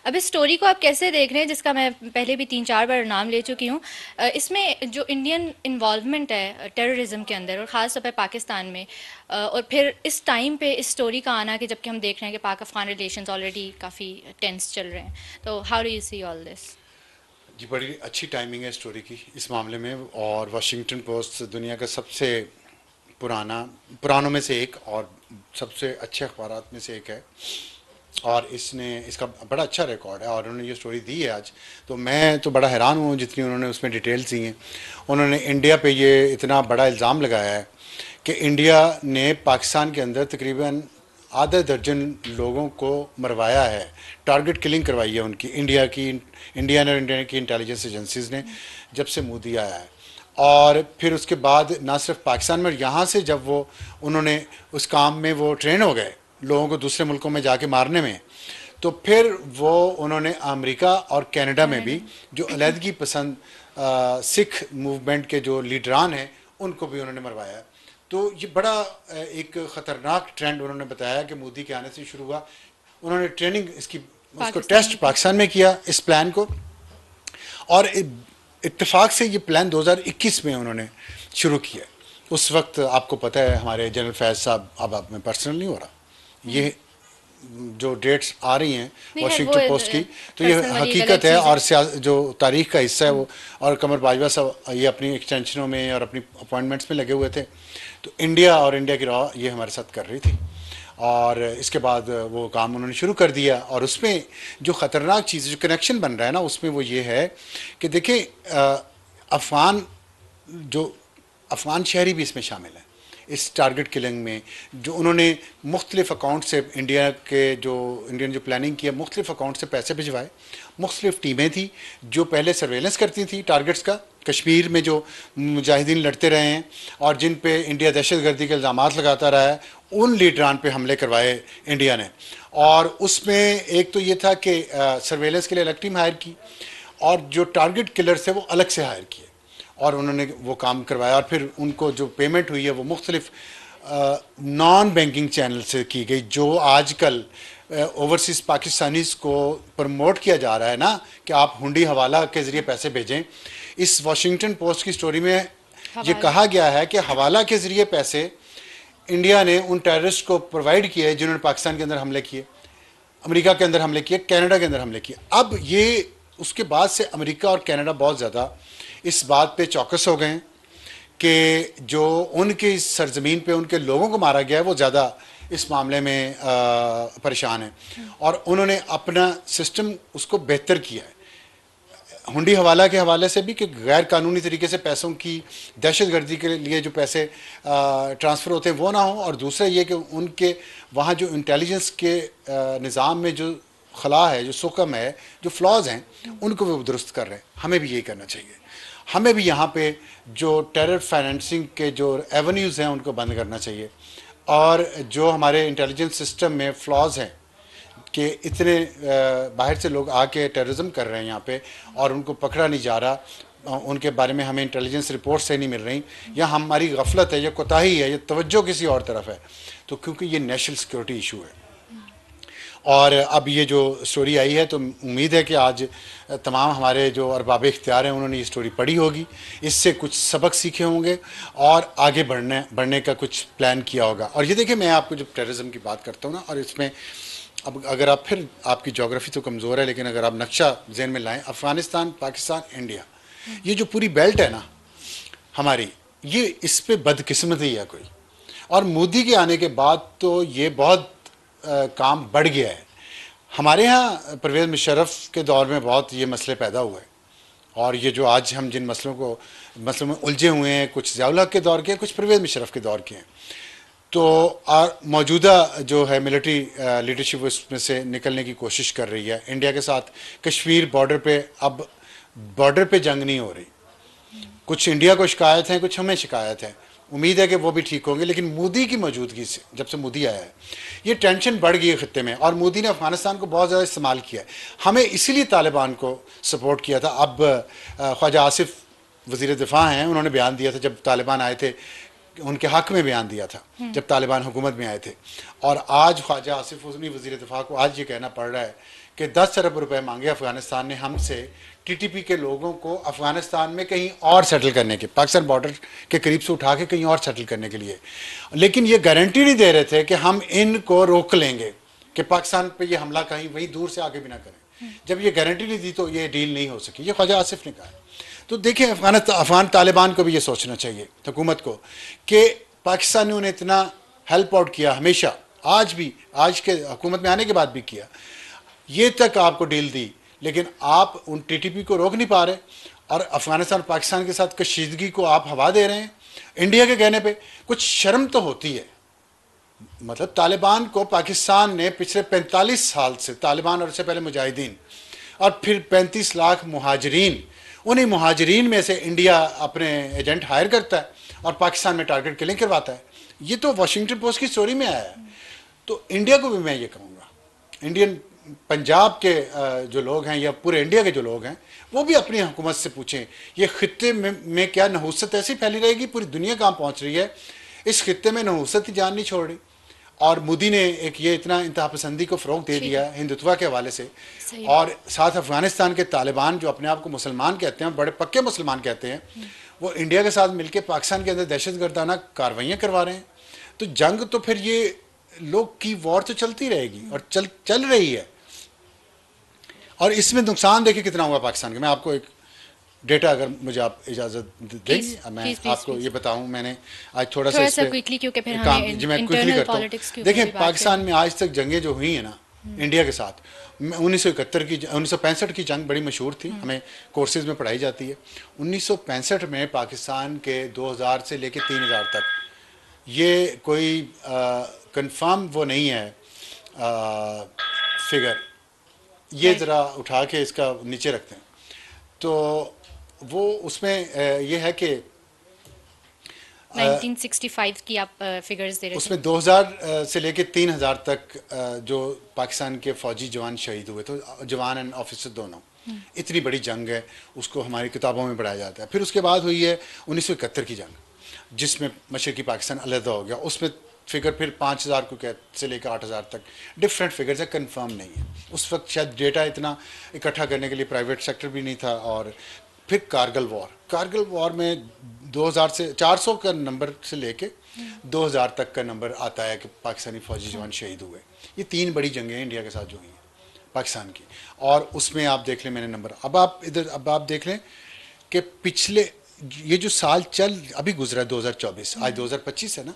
अब इस स्टोरी को आप कैसे देख रहे हैं, जिसका मैं पहले भी 3-4 बार नाम ले चुकी हूँ। इसमें जो इंडियन इन्वॉल्वमेंट है टेररिज्म के अंदर और ख़ास तौर पे पाकिस्तान में, और फिर इस टाइम पे इस स्टोरी का आना कि जबकि हम देख रहे हैं कि पाक अफ़गान रिलेशंस ऑलरेडी काफ़ी टेंस चल रहे हैं, तो how do you see all this? जी, बड़ी अच्छी टाइमिंग है स्टोरी की इस मामले में। और वाशिंगटन पोस्ट दुनिया का सबसे पुराना पुरानों में से एक और सबसे अच्छे अखबारात में से एक है। और इसने इसका बड़ा अच्छा रिकॉर्ड है और उन्होंने ये स्टोरी दी है आज। तो मैं तो बड़ा हैरान हूँ जितनी उन्होंने उसमें डिटेल्स दी हैं। उन्होंने इंडिया पे ये इतना बड़ा इल्ज़ाम लगाया है कि इंडिया ने पाकिस्तान के अंदर तकरीबन आधा दर्जन लोगों को मरवाया है, टारगेट किलिंग करवाई है उनकी, इंडिया की इंटेलिजेंस एजेंसीज ने जब से मोदी आया है। और फिर उसके बाद ना सिर्फ पाकिस्तान में, यहाँ से जब वो उन्होंने उस काम में वो ट्रेन हो गए लोगों को दूसरे मुल्कों में जाके मारने में, तो फिर वो उन्होंने अमेरिका और कनाडा में कनाडा भी में। जो अलहदगी पसंद सिख मूवमेंट के जो लीडरान हैं उनको भी उन्होंने मरवाया। तो ये बड़ा एक ख़तरनाक ट्रेंड उन्होंने बताया कि मोदी के आने से शुरू हुआ। उन्होंने ट्रेनिंग इसकी उसको पाकिस्तान टेस्ट में की। पाकिस्तान में किया इस प्लान को। और इत्तेफाक से ये प्लान 2021 में उन्होंने शुरू किया। उस वक्त आपको पता है हमारे जनरल फैज़ साहब, अब मैं पर्सनल नहीं हो रहा, ये जो डेट्स आ रही हैं नहीं, खैर वो वाशिंगटन पोस्ट की, तो ये पर्सनल वाली एक अलग हकीकत है। चीज़ है। और जो तारीख का हिस्सा है वो। और कमर बाजवा साहब ये अपनी एक्सटेंशनों में और अपनी अपॉइंटमेंट्स में लगे हुए थे। तो इंडिया और इंडिया की रॉ ये हमारे साथ कर रही थी। और इसके बाद वो काम उन्होंने शुरू कर दिया। और उसमें जो ख़तरनाक चीज़, जो कनेक्शन बन रहा है ना, उसमें वो ये है कि देखिए अफ़गान जो अफ़गान शहरी भी इसमें शामिल हैं इस टारगेट किलिंग में। जो उन्होंने मुख्तलिफ़ अकाउंट से इंडियन जो प्लानिंग किया, मुख्तलिफ़ अकाउंट से पैसे भिजवाए। मुख्तलिफ़ टीमें थी जो पहले सर्वेलेंस करती थी टारगेट्स का, कश्मीर में जो मुजाहिदीन लड़ते रहे हैं और जिन पे इंडिया दहशत गर्दी के इल्ज़ाम लगाता रहा है, उन लीडरान पे हमले करवाए इंडिया ने। और उसमें एक तो ये था कि सर्वेलेंस के लिए अलग टीम हायर की और जो टारगेट किलर थे वो अलग से हायर किए और उन्होंने वो काम करवाया। और फिर उनको जो पेमेंट हुई है वो मुख्तलिफ नॉन बैंकिंग चैनल से की गई, जो आजकल ओवरसीज़ पाकिस्तानीज़ को प्रमोट किया जा रहा है ना कि आप हुंडी हवाला के ज़रिए पैसे भेजें। इस वॉशिंगटन पोस्ट की स्टोरी में ये हवाला। कहा गया है कि हवाला के ज़रिए पैसे इंडिया ने उन टेररिस्ट को प्रोवाइड किए जिन्होंने पाकिस्तान के अंदर हमले किए, अमेरिका के अंदर हमले किए, कनाडा के अंदर हमले किए। अब ये उसके बाद से अमेरिका और कनाडा बहुत ज़्यादा इस बात पे चौकस हो गए हैं कि जो उनकी सरजमीन पे उनके लोगों को मारा गया है वो ज़्यादा इस मामले में परेशान है। और उन्होंने अपना सिस्टम उसको बेहतर किया है, हुंडी हवाला के हवाले से भी कि गैर कानूनी तरीके से पैसों की दहशत गर्दी के लिए जो पैसे ट्रांसफ़र होते हैं वो ना हो। और दूसरा ये कि उनके वहाँ जो इंटेलिजेंस के निज़ाम में जो खला है, जो सुकम है, जो फ्लॉज हैं, उनको वो दुरुस्त कर रहे हैं। हमें भी यही करना चाहिए। हमें भी यहाँ पे जो टेरर फाइनेंसिंग के जो एवेन्यूज़ हैं उनको बंद करना चाहिए। और जो हमारे इंटेलिजेंस सिस्टम में फ्लॉज हैं कि इतने बाहर से लोग आके टेररिज्म कर रहे हैं यहाँ पे और उनको पकड़ा नहीं जा रहा, उनके बारे में हमें इंटेलिजेंस रिपोर्ट सही नहीं मिल रही, या हमारी गफलत है, या कोताही है, या तवज्जो किसी और तरफ है, तो क्योंकि ये नेशनल सिक्योरिटी इशू है। और अब ये जो स्टोरी आई है तो उम्मीद है कि आज तमाम हमारे जो अरबाब इख्तियार हैं उन्होंने ये स्टोरी पढ़ी होगी, इससे कुछ सबक सीखे होंगे और आगे बढ़ने का कुछ प्लान किया होगा। और ये देखिए, मैं आपको जब टेररिज्म की बात करता हूँ ना, और इसमें अब अगर आप फिर आपकी जोग्राफी तो कमज़ोर है लेकिन अगर आप नक्शा जहन में लाएं, अफ़गानिस्तान, पाकिस्तान, इंडिया, ये जो पूरी बेल्ट है ना हमारी, ये इस पे बदकिस्मती है कोई। और मोदी के आने के बाद तो ये बहुत काम बढ़ गया है। हमारे यहाँ परवेज़ मुशर्रफ के दौर में बहुत ये मसले पैदा हुए और ये जो आज हम जिन मसलों में उलझे हुए हैं, कुछ ज़िया-उल हक के दौर के, कुछ परवेज़ मुशर्रफ के दौर के हैं। तो मौजूदा जो है मिलिट्री लीडरशिप उसमें से निकलने की कोशिश कर रही है इंडिया के साथ। कश्मीर बॉर्डर पे अब बॉर्डर पे जंग नहीं हो रही, कुछ इंडिया को शिकायत है, कुछ हमें शिकायत है। उम्मीद है कि वो भी ठीक होंगे, लेकिन मोदी की मौजूदगी से, जब से मोदी आया है, ये टेंशन बढ़ गई है खत्ते में। और मोदी ने अफगानिस्तान को बहुत ज़्यादा इस्तेमाल किया है। हमें इसीलिए तालिबान को सपोर्ट किया था। अब ख्वाजा आसिफ वज़ीर दिफा हैं, उन्होंने बयान दिया था जब तालिबान आए थे, उनके हक़ में बयान दिया था जब तालिबान हुकूमत में आए थे। और आज ख्वाजा आसिफ उजनी वज़ीर दिफा को आज ये कहना पड़ रहा है कि 10 अरब रुपए मांगे अफगानिस्तान ने हमसे टीटीपी के लोगों को अफगानिस्तान में कहीं और सेटल करने के, पाकिस्तान बॉर्डर के करीब से उठा के कहीं और सेटल करने के लिए, लेकिन ये गारंटी नहीं दे रहे थे कि हम इनको रोक लेंगे कि पाकिस्तान पे ये हमला कहीं वहीं दूर से आगे भी ना करें। जब ये गारंटी नहीं दी तो ये डील नहीं हो सकी। ये ख्वाजा आसिफ ने कहा। तो देखिए अफगान तालिबान को भी ये सोचना चाहिए, हुकूमत को, कि पाकिस्तान ने उन्हें इतना हेल्प आउट किया हमेशा, आज भी, आज के हुकूमत में आने के बाद भी किया, ये तक आपको डील दी, लेकिन आप उन टीटीपी को रोक नहीं पा रहे और अफगानिस्तान पाकिस्तान के साथ कशीदगी को आप हवा दे रहे हैं इंडिया के कहने पे। कुछ शर्म तो होती है। मतलब तालिबान को पाकिस्तान ने पिछले 45 साल से, तालिबान और उससे पहले मुजाहिदीन और फिर 35 लाख मुहाजिरीन, उन्हीं मुहाजिरीन में से इंडिया अपने एजेंट हायर करता है और पाकिस्तान में टारगेट किलिंग करवाता है। ये तो वॉशिंगटन पोस्ट की स्टोरी में आया है। तो इंडिया को भी मैं ये कहूँगा, इंडियन पंजाब के जो लोग हैं या पूरे इंडिया के जो लोग हैं, वो भी अपनी हुकूमत से पूछें ये खित्ते में क्या नहुसत ऐसी फैली रहेगी, पूरी दुनिया कहाँ पहुँच रही है, इस खित्ते में नहुसत ही जान नहीं छोड़ रही। और मोदी ने एक ये इतना इंतहा पसंदी को फ़रोग दे दिया हिंदुत्व के हवाले से, और साथ अफगानिस्तान के तालिबान जो अपने आप को मुसलमान कहते हैं, बड़े पक्के मुसलमान कहते हैं, वो इंडिया के साथ मिलकर पाकिस्तान के अंदर दहशतगर्दाना कार्रवाइयाँ करवा रहे हैं। तो जंग तो फिर ये लोग की वॉर तो चलती रहेगी और चल रही है। और इसमें नुकसान देखिए कितना हुआ पाकिस्तान के। मैं आपको एक डेटा, अगर मुझे आप इजाज़त देंगे, मैं आपको ये बताऊं। मैंने आज थोड़ा सा क्विकली, क्योंकि फिर काम हमें जी मैं क्विकली करता हूँ। देखिए पाकिस्तान में आज तक जंगें जो हुई हैं ना इंडिया के साथ, 1971 की 1965 की जंग बड़ी मशहूर थी, हमें कोर्सेज में पढ़ाई जाती है। 1965 में पाकिस्तान के 2000 से लेके 3000 तक, ये कोई कंफर्म वो नहीं है फिगर, ये ज़रा उठा के इसका नीचे रखते हैं। तो वो उसमें ये है कि 1965 की आप फिगर्स दे रहे थे, उसमें 2000 से लेके 3000 तक जो पाकिस्तान के फौजी जवान शहीद हुए, तो जवान एंड ऑफिसर दोनों। इतनी बड़ी जंग है, उसको हमारी किताबों में पढ़ाया जाता है। फिर उसके बाद हुई है 1971 की जंग, जिसमें मशरकी पाकिस्तान अलहदा हो गया। उसमें फिगर फिर 5000 को से लेकर 8000 तक डिफरेंट फिगर्स है, कंफर्म नहीं है। उस वक्त शायद डेटा इतना इकट्ठा करने के लिए प्राइवेट सेक्टर भी नहीं था। और फिर कारगिल वॉर में 2000 से 400 का नंबर से लेके 2000 तक का नंबर आता है कि पाकिस्तानी फौजी जवान शहीद हुए। ये 3 बड़ी जंगें इंडिया के साथ जो हुई हैं पाकिस्तान की, और उसमें आप देख लें मैंने नंबर, अब आप देख लें कि पिछले ये जो साल अभी गुजरा 2024, आज 2025 है ना,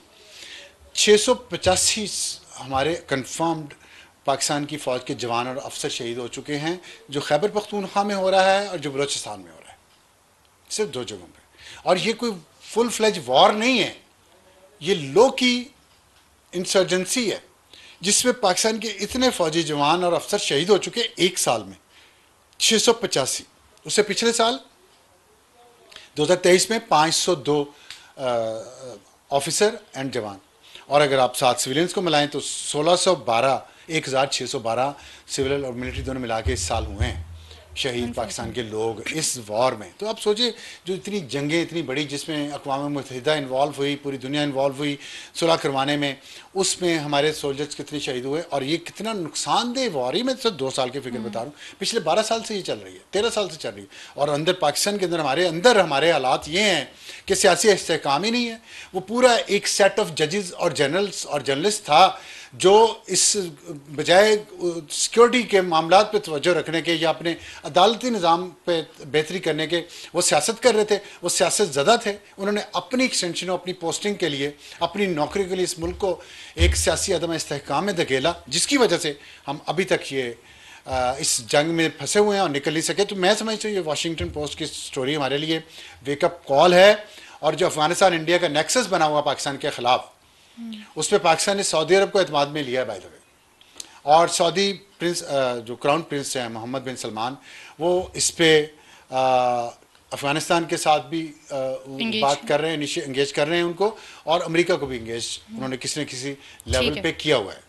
685 हमारे कंफर्म्ड पाकिस्तान की फ़ौज के जवान और अफसर शहीद हो चुके हैं, जो खैबर पख्तूनख्वा में हो रहा है और जो बलोचिस्तान में हो रहा है, सिर्फ 2 जगहों पे। और ये कोई फुल फ्लेज वॉर नहीं है, ये लो की इंसर्जेंसी है, जिसमें पाकिस्तान के इतने फौजी जवान और अफसर शहीद हो चुके एक साल में, 685। उससे पिछले साल 2023 में 502 ऑफिसर एंड जवान, और अगर आप 7 सिविलियंस को मिलाएं तो 1612 सिविल और मिलिट्री दोनों मिला के इस साल हुए हैं शहीद पाकिस्तान के लोग इस वॉर में। तो आप सोचिए, जो इतनी जंगें इतनी बड़ी, जिसमें अक़वाम मुत्तहिदा इन्वॉल्व हुई, पूरी दुनिया इन्वॉल्व हुई सुलह करवाने में, उसमें हमारे सोल्जर्स कितने शहीद हुए, और ये कितना नुकसानदेह वॉर ही। मैं तो 2 साल की फिक्र बता रहा हूँ, पिछले 12 साल से ये चल रही है, 13 साल से चल रही है। और अंदर पाकिस्तान के अंदर हमारे हालात ये हैं कि सियासी इस्तेहकाम ही नहीं है। वो पूरा एक सेट ऑफ जजेस और जनरल्स और जर्नलिस्ट था जो इस बजाय सिक्योरिटी के मामलात पे तवज्जो रखने के या अपने अदालती निज़ाम पे बेहतरी करने के, वो सियासत कर रहे थे, वो सियासत ज़दा थे। उन्होंने अपनी एक्सटेंशनों, अपनी पोस्टिंग के लिए, अपनी नौकरी के लिए इस मुल्क को एक सियासी अदम इस्तेहकाम में धकेला, जिसकी वजह से हम अभी तक ये इस जंग में फंसे हुए हैं और निकल नहीं सके। तो मैं समझता हूँ ये वाशिंगटन पोस्ट की स्टोरी हमारे लिए वेकअप कॉल है। और जो अफगानिस्तान इंडिया का नेक्सस बना हुआ पाकिस्तान के ख़िलाफ़, उस पर पाकिस्तान ने सऊदी अरब को एतमाद में लिया है बाय द वे। और सऊदी प्रिंस जो क्राउन प्रिंस हैं मोहम्मद बिन सलमान, वो इस पर अफगानिस्तान के साथ भी बात कर रहे हैं, एंगेज कर रहे हैं उनको, और अमेरिका को भी एंगेज उन्होंने किसी न किसी लेवल पे किया हुआ है।